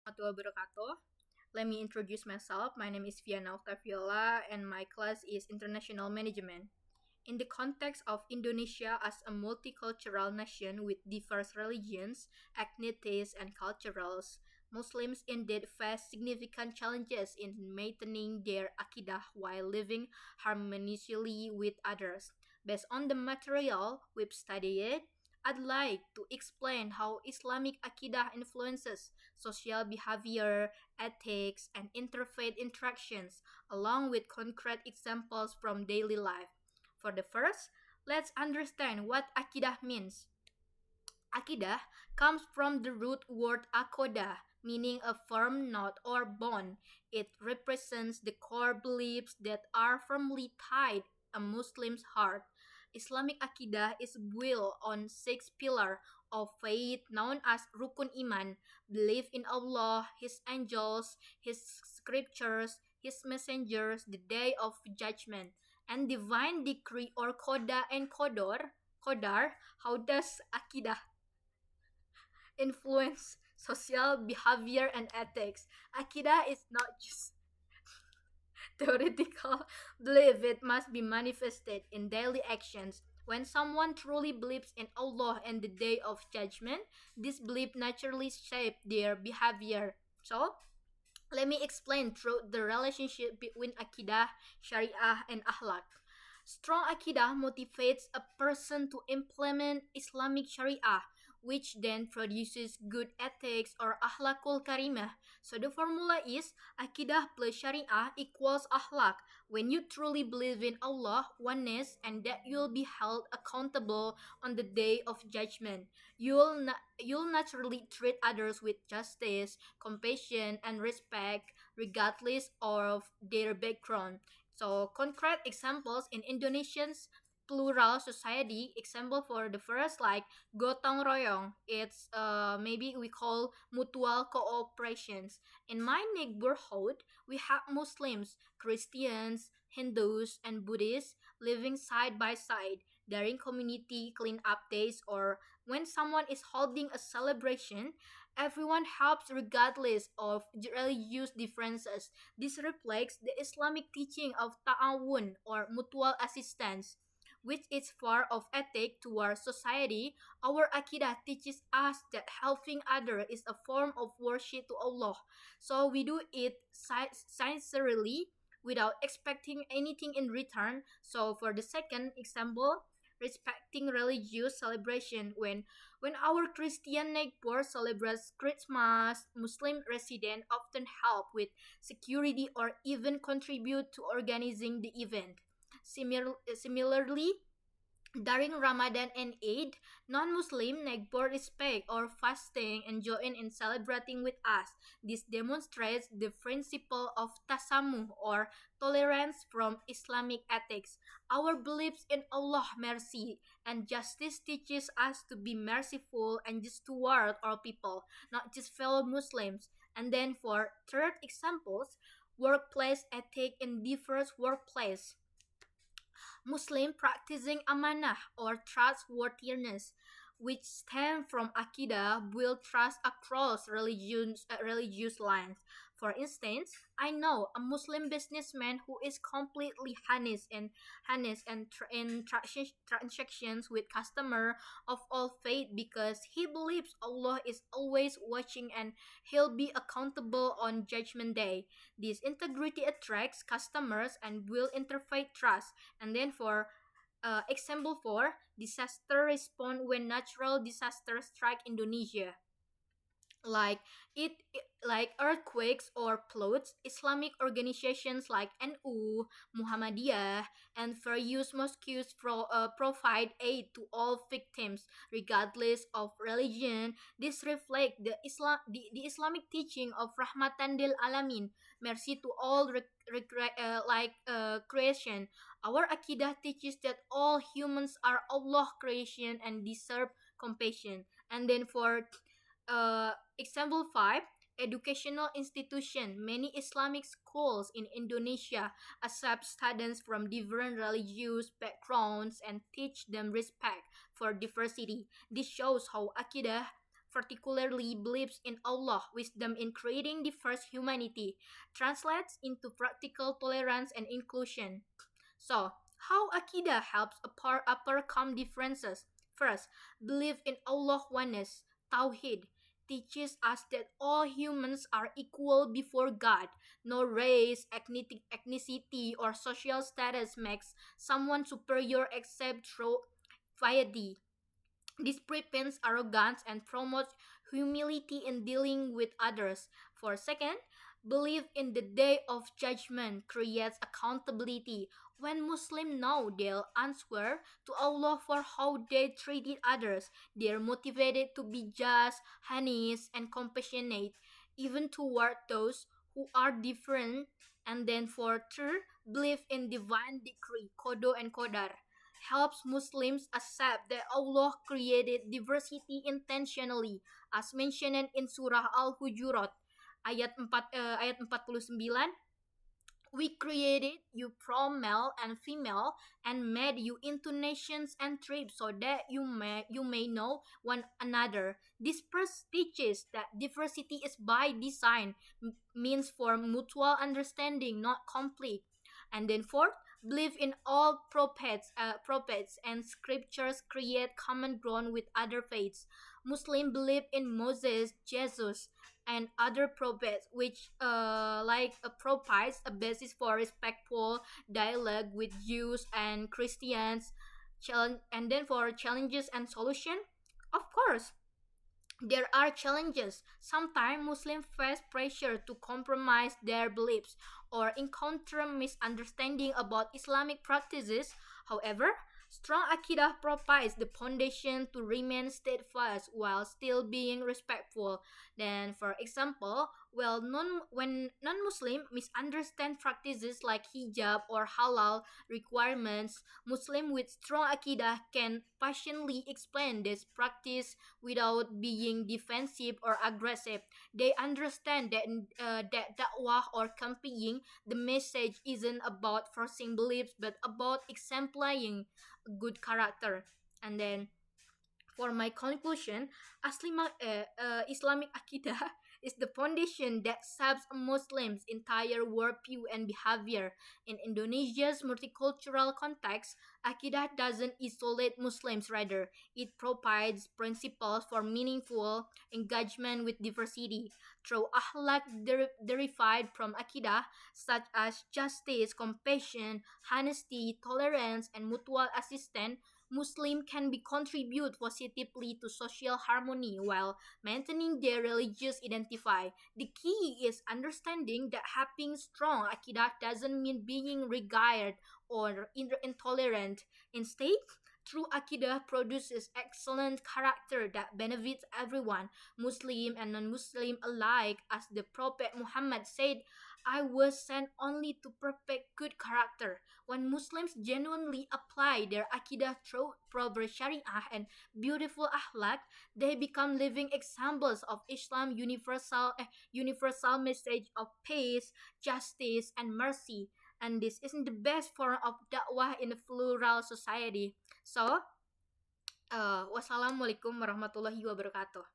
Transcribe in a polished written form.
Warahmatullahi wabarakatuh. Let me introduce myself. My name is Viana Octaviola and my class is International Management. In the context of Indonesia as a multicultural nation with diverse religions, ethnicities, and cultures, Muslims indeed face significant challenges in maintaining their akidah while living harmoniously with others. Based on the material we've studied, I'd like to explain how Islamic akidah influences social behavior, ethics, and interfaith interactions, along with concrete examples from daily life. For the first, let's understand what akidah means. Akidah comes from the root word akoda, meaning a firm knot or bond. It represents the core beliefs that are firmly tied a Muslim's heart. Islamic akidah is built on six pillars of faith known as rukun iman, belief in Allah, His angels, His scriptures, His messengers, the day of judgment, and divine decree or koda and kodor. Kodar, how does akidah influence social behavior and ethics? Akidah is not just theoretical belief, it must be manifested in daily actions. When someone truly believes in Allah and the day of judgment, this belief naturally shapes their behavior. So, let me explain through the relationship between akidah, sharia, and akhlak. Strong akidah motivates a person to implement Islamic sharia, which then produces good ethics or akhlakul karimah. So the formula is akidah plus sharia equals akhlak. When you truly believe in Allah, oneness, and that you'll be held accountable on the day of judgment, you'll naturally treat others with justice, compassion, and respect, regardless of their background. So concrete examples in Indonesian's plural society, example for the first like gotong royong, it's maybe we call mutual cooperations. In my neighborhood, we have Muslims, Christians, Hindus, and Buddhists living side by side during community cleanup days or when someone is holding a celebration. Everyone helps regardless of the religious differences. This reflects the Islamic teaching of ta'awun or mutual assistance, which is part of ethic toward society. Our Akidah teaches us that helping others is a form of worship to Allah. So we do it sincerely without expecting anything in return. So for the second example, respecting religious celebration. When our Christian neighbor celebrates Christmas, Muslim residents often help with security or even contribute to organizing the event. Similarly, during Ramadan and Eid, non-Muslim neighbor respect or fasting and join in celebrating with us. This demonstrates the principle of tasamuh or tolerance from Islamic ethics. Our beliefs in Allah mercy and justice teaches us to be merciful and just toward all people, not just fellow Muslims. And then for third examples, workplace ethic in diverse workplace. Muslim practicing amanah or trustworthiness, which stem from akidah, build trust across religious lines. For instance, I know a Muslim businessman who is completely honest in transactions with customer of all faith because he believes Allah is always watching and he'll be accountable on judgment day. This integrity attracts customers and will interfaith trust. And then for example for disaster response when natural disasters strike Indonesia, like like earthquakes or floods. Islamic organizations like NU, Muhammadiyah, and various mosques provide aid to all victims regardless of religion. This reflects the Islamic teaching of rahmatan lil alamin, mercy to all creation. Our akidah teaches that all humans are Allah creation and deserve compassion. And then for example 5, educational institution. Many Islamic schools in Indonesia accept students from different religious backgrounds and teach them respect for diversity. This shows how akidah particularly believes in Allah, wisdom in creating the first humanity, translates into practical tolerance and inclusion. So, how Akidah helps overcome differences? First, belief in Allah oneness, Tawhid, teaches us that all humans are equal before God. No race, ethnicity, or social status makes someone superior except through piety. This prevents arrogance and promotes humility in dealing with others. For second, belief in the day of judgment creates accountability. When Muslims know they'll answer to Allah for how they treated others, they are motivated to be just, honest, and compassionate, even toward those who are different. And then for third, belief in divine decree, Kodo and Kodar helps Muslims accept that Allah created diversity intentionally, as mentioned in Surah Al-Hujurat ayat 49. We created you from male and female and made you into nations and tribes so that you may know one another. This verse teaches that diversity is by design, means for mutual understanding, not conflict. And then fourth, believe in all prophets and scriptures create common ground with other faiths. Muslim believe in Moses, Jesus, and other prophets, which provides a basis for respectful dialogue with Jews and Christians. And then for challenges and solution, of course, there are challenges. Sometimes Muslims face pressure to compromise their beliefs or encounter misunderstanding about Islamic practices. However, strong Aqidah provides the foundation to remain steadfast while still being respectful. Then, for example, when non-Muslim misunderstand practices like hijab or halal requirements, Muslim with strong Aqidah can passionately explain this practice without being defensive or aggressive. They understand that da'wah or campaigning the message isn't about forcing beliefs but about exemplifying good character. And then for my conclusion, Islamic Aqidah is the foundation that shapes a Muslim's entire worldview and behavior. In Indonesia's multicultural context, Aqidah doesn't isolate Muslims, rather, it provides principles for meaningful engagement with diversity. Through akhlaq derived from Aqidah, such as justice, compassion, honesty, tolerance, and mutual assistance, Muslim can be contribute positively to social harmony while maintaining their religious identity. The key is understanding that having strong akidah doesn't mean being regarded or intolerant. Instead, true akidah produces excellent character that benefits everyone, Muslim and non-Muslim alike, as the Prophet Muhammad said, I was sent only to perfect good character. When Muslims genuinely apply their akidah through proper Shariah and beautiful akhlaq, they become living examples of Islam's universal message of peace, justice, and mercy. And this isn't the best form of dakwah in a plural society. So, wassalamualaikum warahmatullahi wabarakatuh.